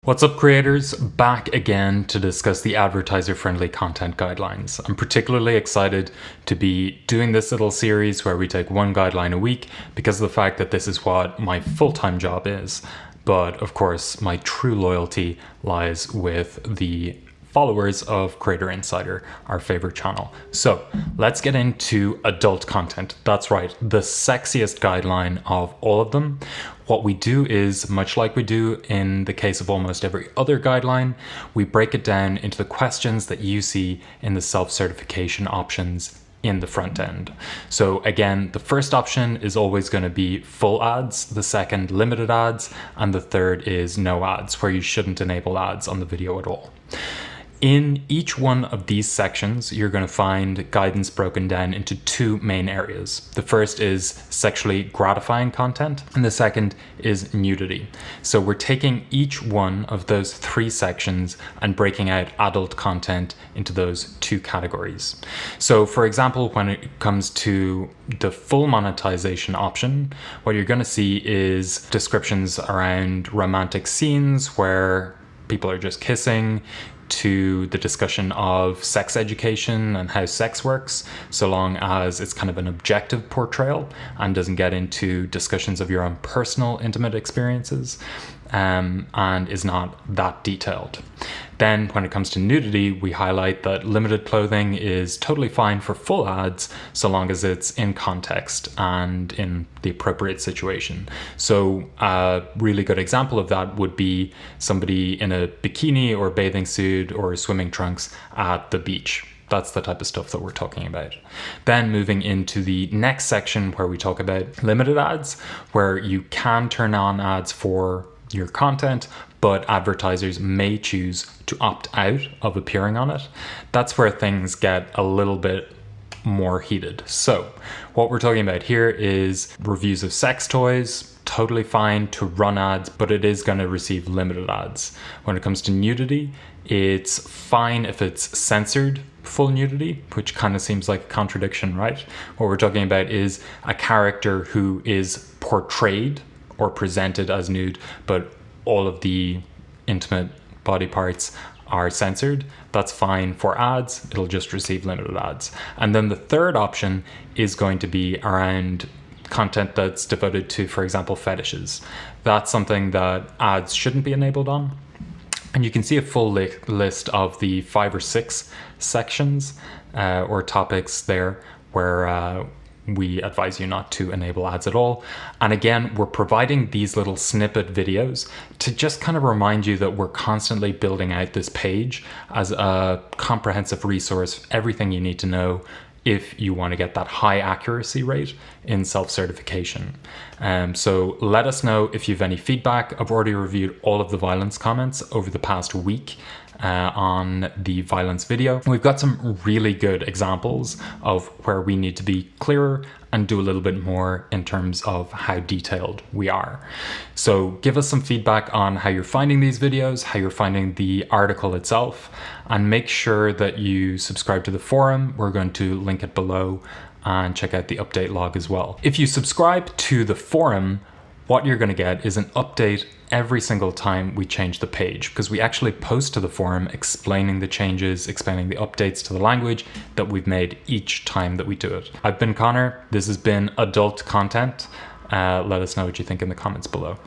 What's up, creators? Back again to discuss the advertiser-friendly content guidelines. I'm particularly excited to be doing this little series where we take one guideline a week because of the fact that this is what my full-time job is. But of course, my true loyalty lies with the followers of Creator Insider, our favorite channel. So let's get into adult content. That's right, the sexiest guideline of all of them. What we do is, much like we do in the case of almost every other guideline, we break it down into the questions that you see in the self-certification options in the front end. So again, the first option is always going to be full ads, the second limited ads, and the third is no ads, where you shouldn't enable ads on the video at all. In each one of these sections, you're going to find guidance broken down into two main areas. The first is sexually gratifying content, and the second is nudity. So we're taking each one of those three sections and breaking out adult content into those two categories. So for example, when it comes to the full monetization option, what you're going to see is descriptions around romantic scenes where people are just kissing, to the discussion of sex education and how sex works, so long as it's kind of an objective portrayal and doesn't get into discussions of your own personal intimate experiences, and is not that detailed. Then when it comes to nudity, we highlight that limited clothing is totally fine for full ads so long as it's in context and in the appropriate situation. So a really good example of that would be somebody in a bikini or bathing suit or swimming trunks at the beach. That's the type of stuff that we're talking about. Then moving into the next section where we talk about limited ads, where you can turn on ads for your content, but advertisers may choose to opt out of appearing on it. That's where things get a little bit more heated. So what we're talking about here is reviews of sex toys, totally fine to run ads, but it is going to receive limited ads. When it comes to nudity, it's fine if it's censored full nudity, which kind of seems like a contradiction, right? What we're talking about is a character who is portrayed or presented as nude, but all of the intimate body parts are censored. That's fine for ads. It'll just receive limited ads. And then the third option is going to be around content that's devoted to, for example, fetishes. That's something that ads shouldn't be enabled on. And you can see a full list of the 5 or 6 sections or topics there where we advise you not to enable ads at all. And again, we're providing these little snippet videos to just kind of remind you that we're constantly building out this page as a comprehensive resource, everything you need to know if you want to get that high accuracy rate in self-certification. So let us know if you have any feedback. I've already reviewed all of the violence comments over the past week on the violence video. We've got some really good examples of where we need to be clearer and do a little bit more in terms of how detailed we are. So give us some feedback on how you're finding these videos, how you're finding the article itself, and make sure that you subscribe to the forum. We're going to link it below, and check out the update log as well. If you subscribe to the forum, what you're going to get is an update every single time we change the page, because we actually post to the forum explaining the changes, explaining the updates to the language that we've made each time that we do it. I've been Connor. This has been adult content. Let us know what you think in the comments below.